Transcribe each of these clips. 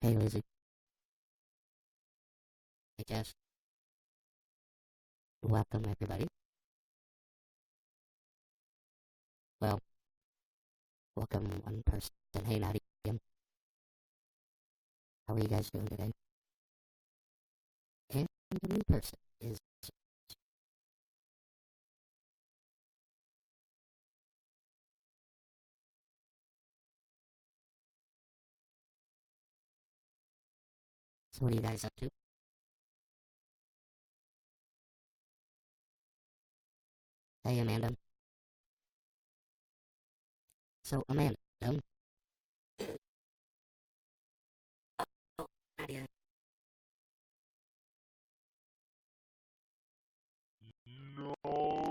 Hey, Lizzie. Hey, Jess. Welcome, everybody. Well, welcome one person. Hey, Nadia. How are you guys doing today? And the new person is... So what are you guys up to? Hey, Amanda. So, Amanda. Oh, Nadia.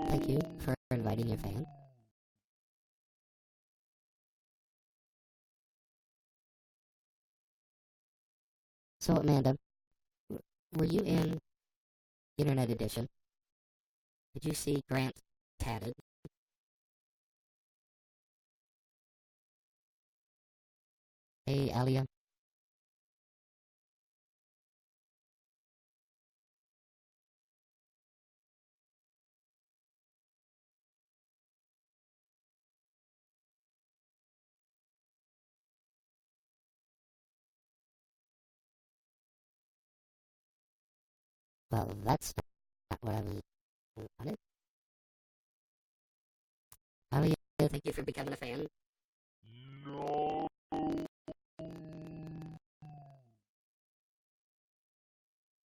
Thank you for inviting your fan. So, Amanda, were you in Internet Edition? Did you see Grant tatted? Hey, Alia. Well, that's not what I was wanted. Alia, thank you for becoming a fan. No.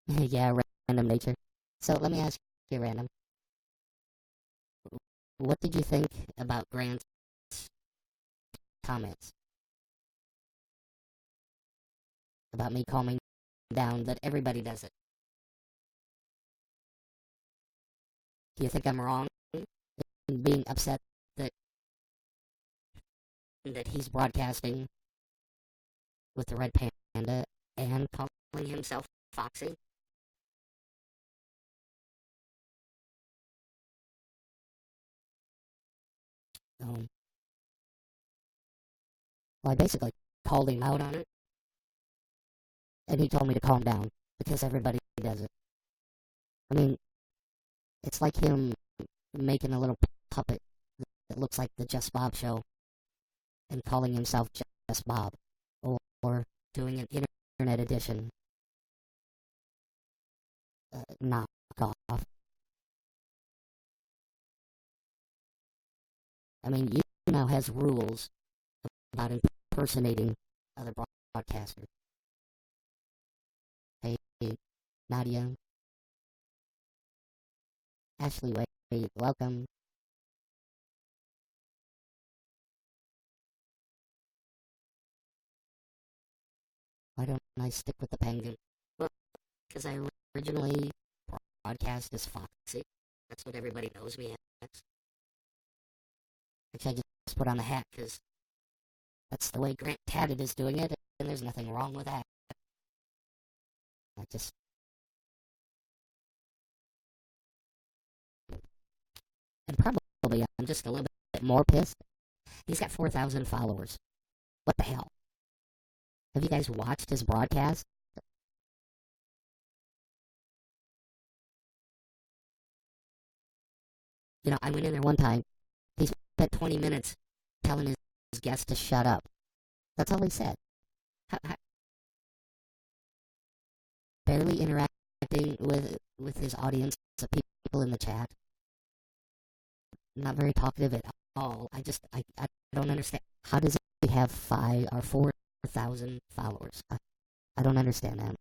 Yeah, random nature. So let me ask you, random. What did you think about Grant's comments about me calming down that everybody does it? Do you think I'm wrong in being upset that he's broadcasting with the red panda and calling himself Foxy? Um, well, I basically called him out on it, and he told me to calm down because everybody does it. I mean, it's like him making a little puppet that looks like the Just Bob show and calling himself Just Bob, or doing an Internet Edition knockoff. I mean, YouNow has rules about impersonating other broadcasters. Hey, Nadia. Ashley, wait, welcome. Why don't I stick with the penguin? Well, because I originally broadcast as Foxy. That's what everybody knows me as. Which I just put on the hat because that's the way Grant Tatted is doing it, and there's nothing wrong with that. I just... And probably I'm just a little bit more pissed. He's got 4,000 followers. What the hell? Have you guys watched his broadcast? You know, I went in there one time. He spent 20 minutes telling his guests to shut up. That's all he said. Barely interacting with his audience of people in the chat. Not very talkative at all. I don't understand. How does he have 5 or 4,000 followers? I don't understand that.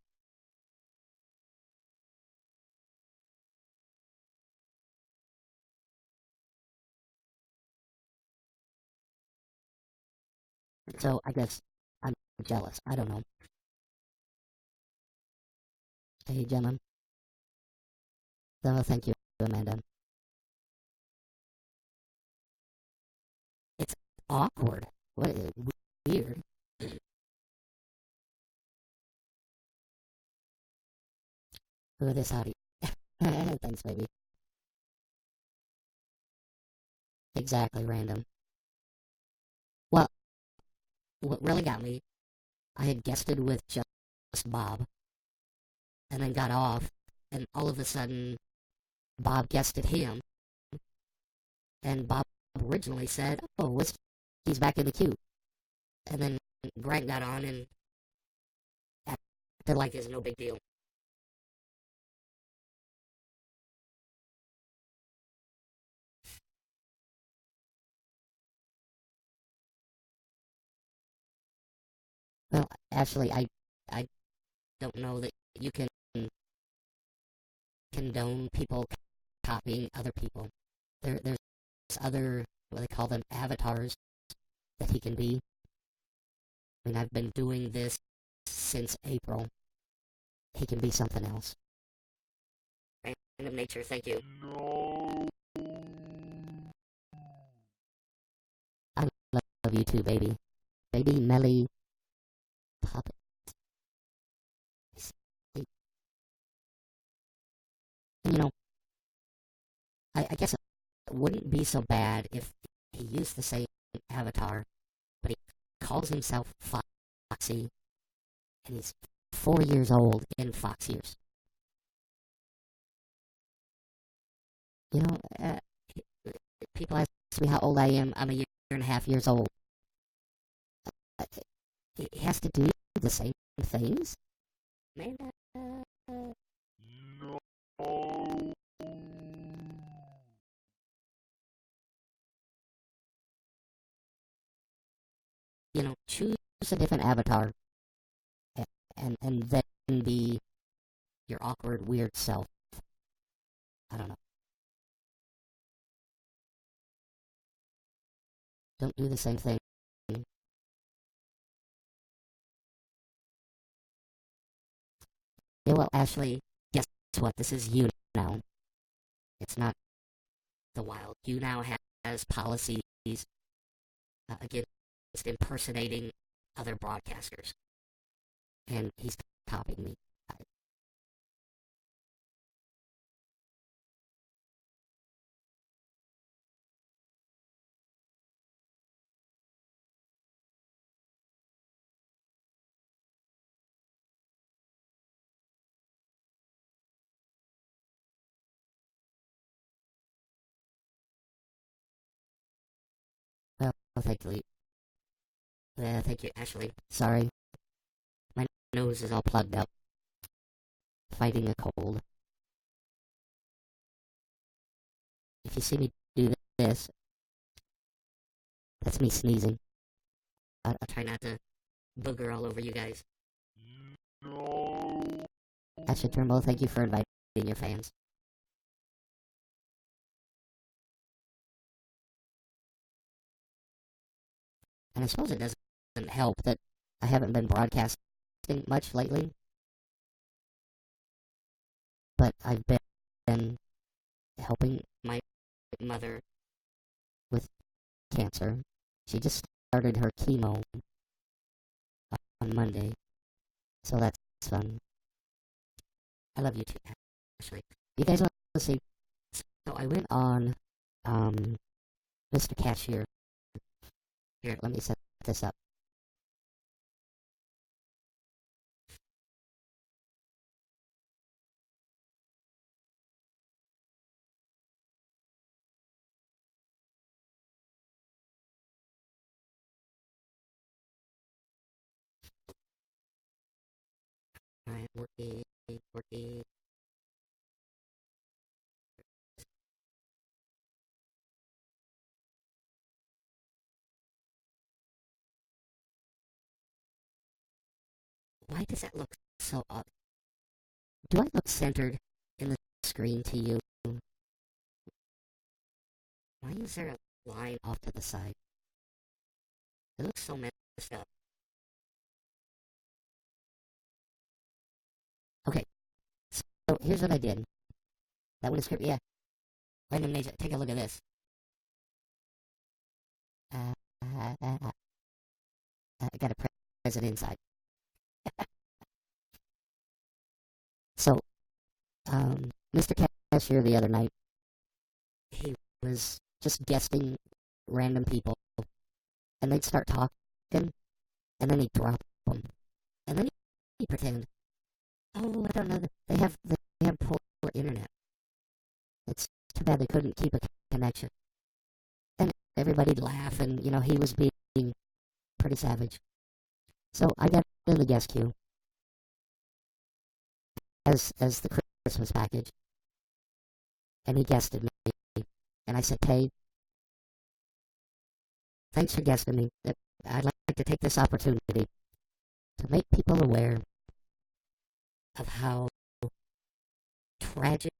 So I guess I'm jealous. I don't know. Hey, Gemma. So thank you, Amanda. It's awkward. What? Weird. Look at this howdy. Thanks, baby. Exactly, random. Well, what really got me, I had guested with Bob, and then got off, and all of a sudden, Bob guested him, and Bob originally said, "Oh, Whiskey's back in the queue," and then Grant got on and acted like it's no big deal. Well, actually, I don't know that you can condone people copying other people. There's other, what they call them, avatars that he can be. I mean, I've been doing this since April. He can be something else. Random nature, thank you. No. I love you too, baby. Baby Melly Puppet. You know, I guess it wouldn't be so bad if he used the same avatar, but he calls himself Foxy, and he's 4 years old in Fox years. You know, people ask me how old I am. I'm a year and a half years old. He has to do the same things? Man, no. You know, choose a different avatar, and then be your awkward, weird self. I don't know. Don't do the same thing. Yeah, well, Ashley, guess what? This is YouNow. It's not the wild. YouNow has policies against impersonating other broadcasters. And he's copying me. Well, thankfully. Thank you, Ashley. Sorry. My nose is all plugged up. Fighting a cold. If you see me do this, that's me sneezing. I'll try not to booger all over you guys. No. Ashley Turnbull, thank you for inviting your fans. And I suppose it doesn't help that I haven't been broadcasting much lately. But I've been helping my mother with cancer. She just started her chemo on Monday. So that's fun. I love you too, Ashley. You guys want to see? So I went on Mr. Cashier. Here, let me set this up. Alright, working. Why does that look so odd? Do I look centered in the screen to you? Why is there a line off to the side? It looks so messed up. Okay, so here's what I did. That one is script, yeah. Random nature, take a look at this. I got a present inside. So, Mr. Cashier the other night, he was just guesting random people, and they'd start talking, and then he'd drop them. And then he pretend, oh, I don't know, they have poor internet. It's too bad they couldn't keep a connection. And everybody'd laugh, and, he was being pretty savage. So I got in the guest queue as the Christmas package, and he guested me. And I said, hey, thanks for guesting me. I'd like to take this opportunity to make people aware of how tragic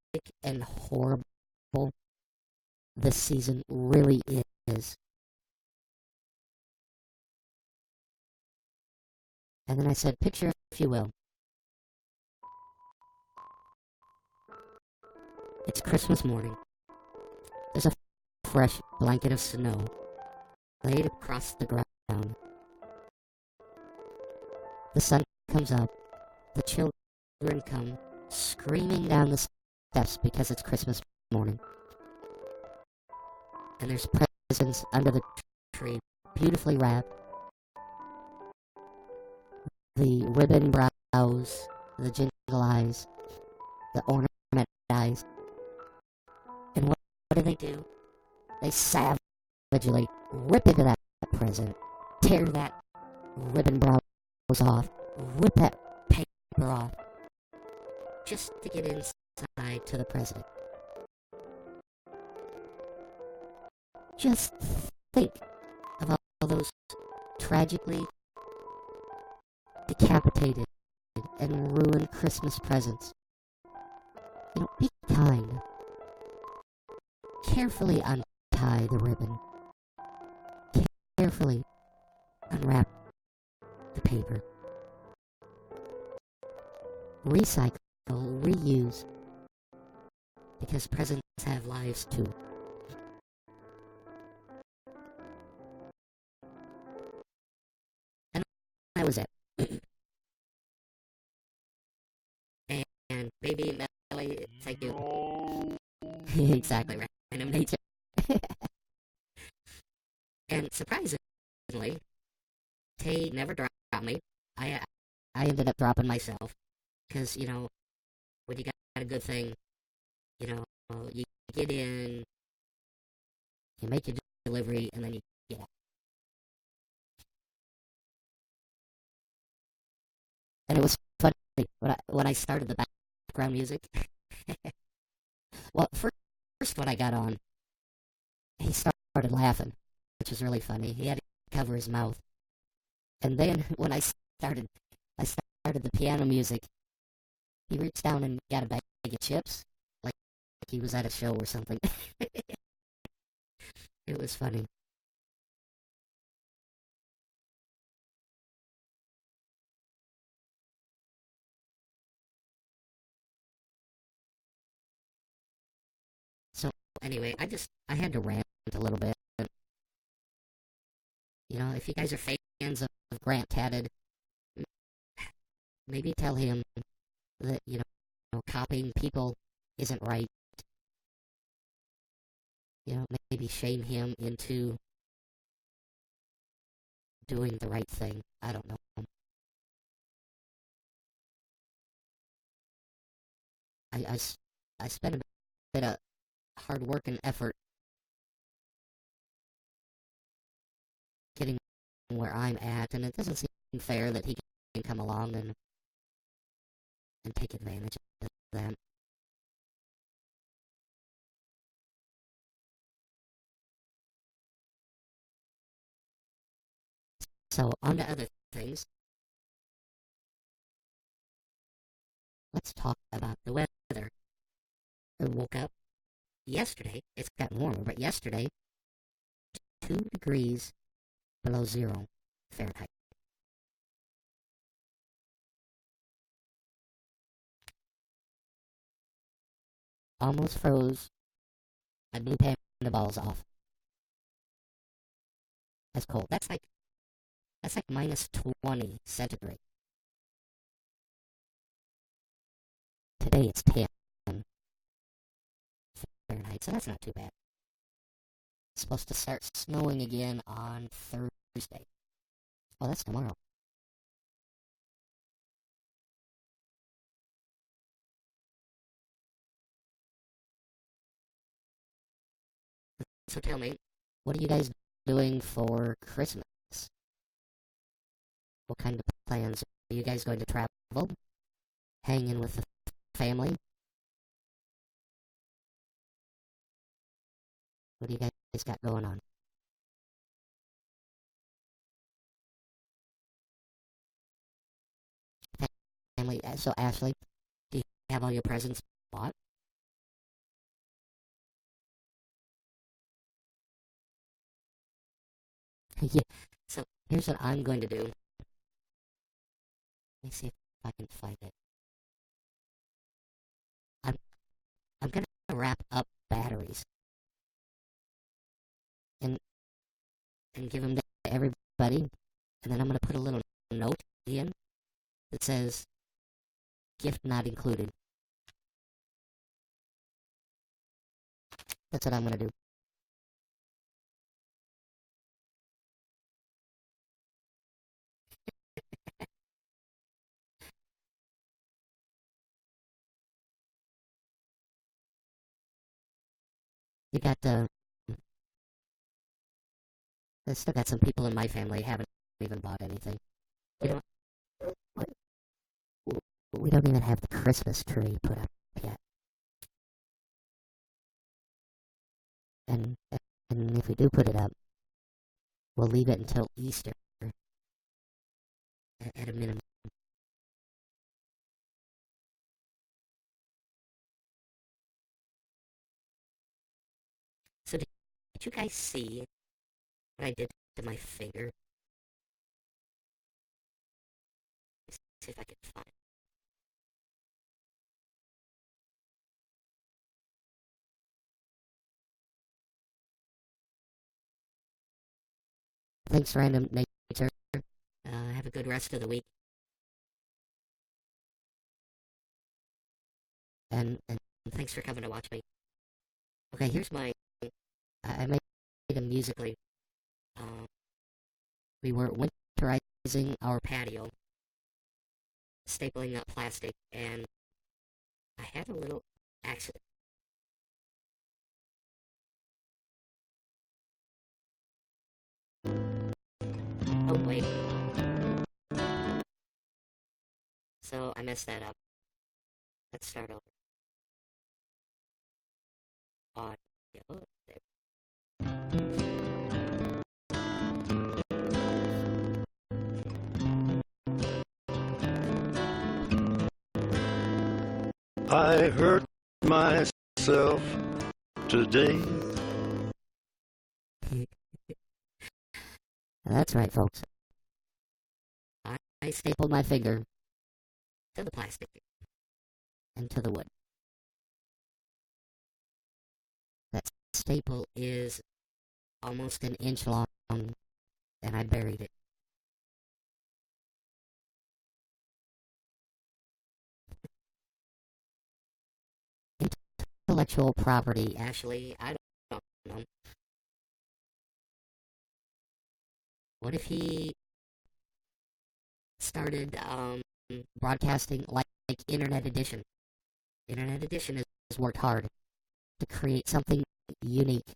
and horrible this season really is. And then I said, picture, if you will. It's Christmas morning. There's a fresh blanket of snow laid across the ground. The sun comes up. The children come screaming down the steps because it's Christmas morning. And there's presents under the tree, beautifully wrapped. The ribbon brows, the jingle eyes, the ornament eyes. And what do? They savagely rip into that present, tear that ribbon brows off, rip that paper off, just to get inside to the present. Just think of all those tragically decapitated and ruined Christmas presents. Be kind. Carefully untie the ribbon. Carefully unwrap the paper. Recycle, reuse, because presents have lives too. And that was it. And baby Melly, thank you. Exactly right. Random nature. And surprisingly, Tay never dropped me. I ended up dropping myself. Because, when you got a good thing, you get in, you make your delivery, and then you get out. And it was funny when I started the background music. Well, first when I got on, he started laughing, which was really funny. He had to cover his mouth. And then when I started the piano music, he reached down and got a bag of chips, like he was at a show or something. It was funny. So anyway, I had to rant a little bit. If you guys are fans of Grant Tatted, maybe tell him that, copying people isn't right. Maybe shame him into doing the right thing. I don't know. I spent a bit of hard work and effort getting where I'm at, and it doesn't seem fair that he can come along and take advantage of that. So, on to other things. Let's talk about the weather. I woke up yesterday. It's gotten warmer, but yesterday, 2 degrees below 0 Fahrenheit. Almost froze my blue panda balls off. That's cold. That's like minus 20 centigrade. Today it's 10 Fahrenheit, so that's not too bad. It's supposed to start snowing again on Thursday. Oh, that's tomorrow. So tell me, what are you guys doing for Christmas? What kind of plans? Are you guys going to travel? Hanging with the family? What do you guys got going on? Family. So, Ashley, do you have all your presents bought? Yeah. So, here's what I'm going to do. Let me see if I can find it. I'm, I'm going to wrap up batteries and, and give them to everybody. And then I'm going to put a little note in that says, gift not included. That's what I'm going to do. You got, I still got some people in my family haven't even bought anything. We don't, we don't even have the Christmas tree put up yet. And, and if we do put it up, we'll leave it until Easter at a minimum. So did you guys see what I did to my finger? Let's see if I can find it. Thanks, random nature. Have a good rest of the week. And thanks for coming to watch me. Okay, here's my. I made them musically. Um, we were winterizing our patio, stapling up plastic, and I had a little accident. Oh, wait. So I messed that up. Let's start over. Audio. I hurt myself today. That's right, folks. I stapled my finger to the plastic and to the wood. That staple is almost an inch long, and I buried it. Intellectual property, Ashley, I don't know. What if he started broadcasting like Internet Edition? Internet Edition has worked hard to create something unique.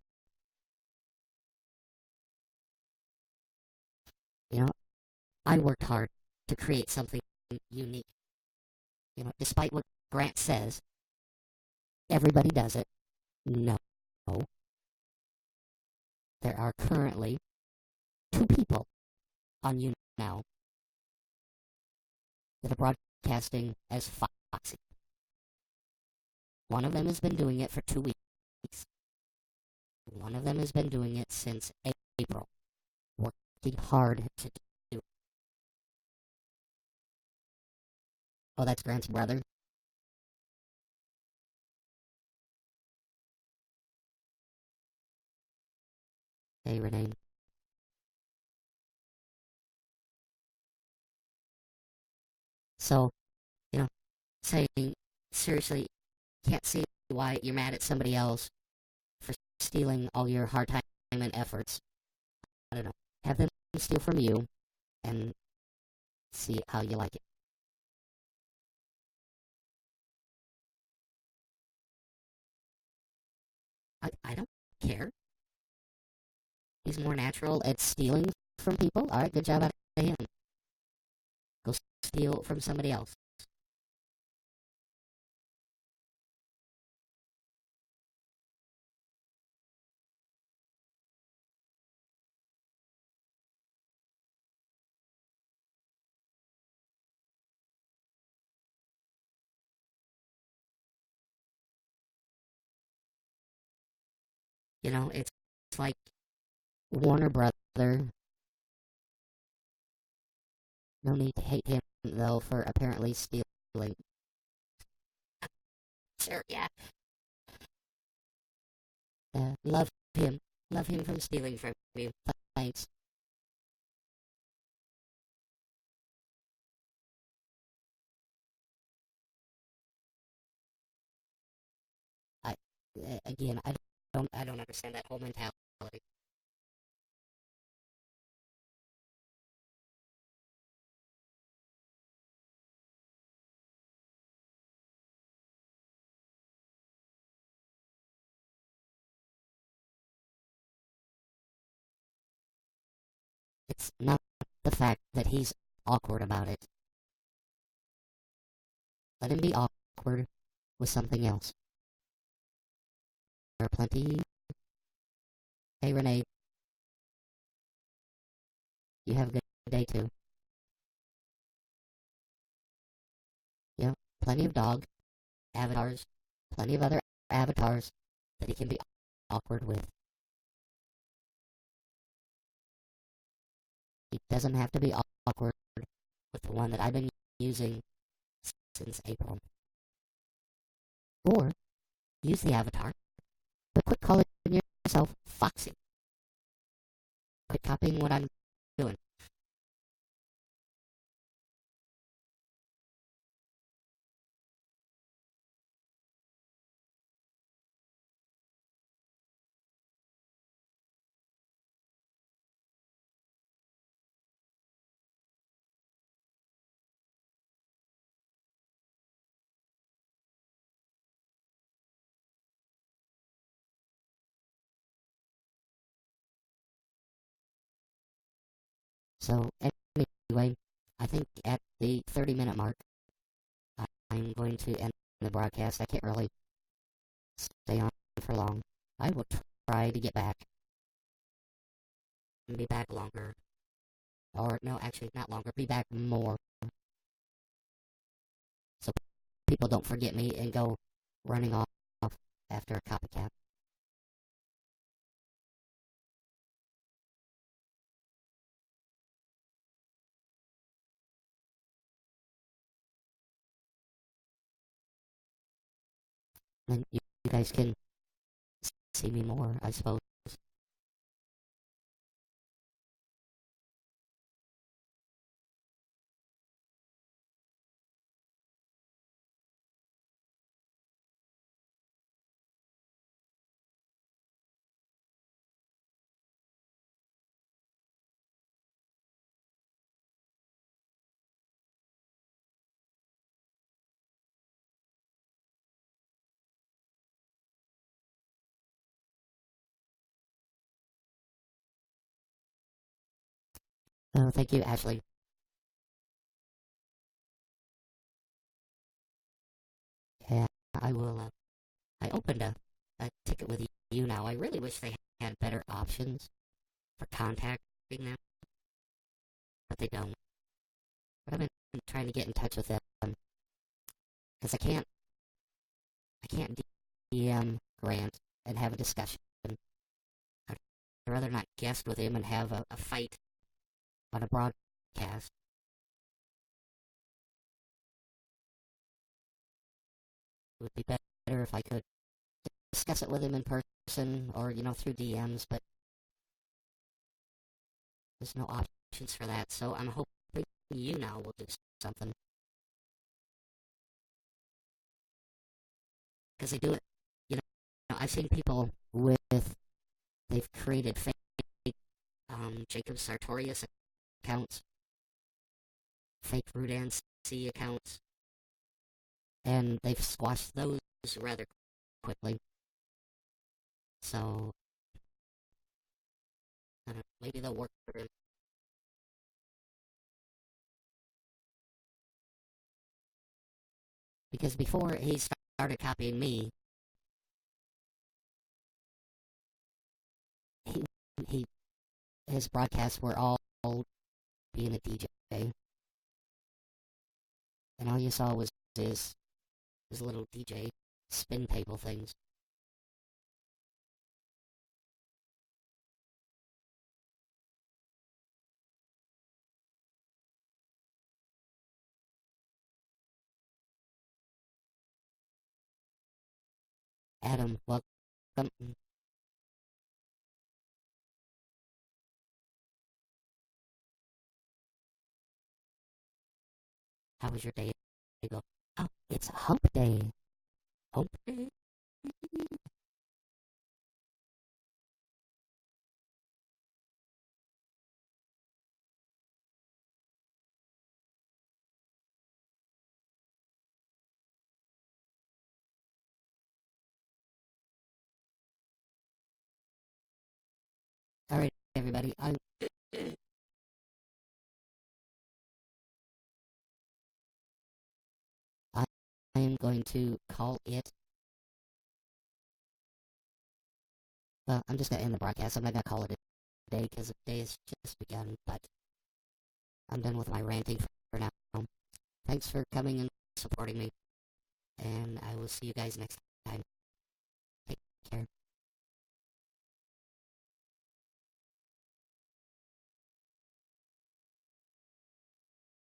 You know, I worked hard to create something unique. You know, despite what Grant says, everybody does it. No. There are currently 2 people on YouNow that are broadcasting as Foxy. One of them has been doing it for 2 weeks. One of them has been doing it since April, working hard to do it. Oh, that's Grant's brother? Hey, Renee. So, you know, saying, seriously, can't see why you're mad at somebody else for stealing all your hard time and efforts. I don't know. Have them steal from you and see how you like it. I don't care. he's more natural at stealing from people. All right, good job out of him. Go steal from somebody else. You know, it's like Warner Brother. No need to hate him, though, for apparently stealing. Sure, yeah. Love him. Love him from stealing from you. Thanks. I, again, I don't understand that whole mentality. It's not the fact that he's awkward about it. Let him be awkward with something else. There are plenty. Hey, Renee, you have a good day too. You know, plenty of dog avatars, plenty of other avatars that he can be awkward with. He doesn't have to be awkward with the one that I've been using since April. Or use the avatar, but quit calling yourself Foxy. Quit copying what I'm doing. So, anyway, I think at the 30-minute mark, I'm going to end the broadcast. I can't really stay on for long. I will try to get back and be back longer. Or, no, actually, not longer. Be back more. So people don't forget me and go running off after a copycat. And you guys can see me more, I suppose. Oh, thank you, Ashley. Yeah, I will. I opened a ticket with YouNow. I really wish they had better options for contacting them, but they don't. But I've been trying to get in touch with them because I can't DM Grant and have a discussion. I'd rather not guest with him and have a fight on a broadcast. It would be better if I could discuss it with him in person or, through DMs, but there's no options for that, so I'm hoping YouNow will do something. Because they do it, I've seen people they've created fake Jacob Sartorius accounts, fake Rudan C accounts, and they've squashed those rather quickly. So, I don't know, maybe they'll work for him. Because before he started copying me, he, he his broadcasts were all being a DJ, and all you saw was his little DJ spin table things. Adam, welcome. How was your day? Go. Oh, it's hump day. Hump day. All right, everybody. I am going to call it. Well, I'm just gonna end the broadcast. I'm not gonna call it a day because the day has just begun. But I'm done with my ranting for now. Thanks for coming and supporting me, and I will see you guys next time.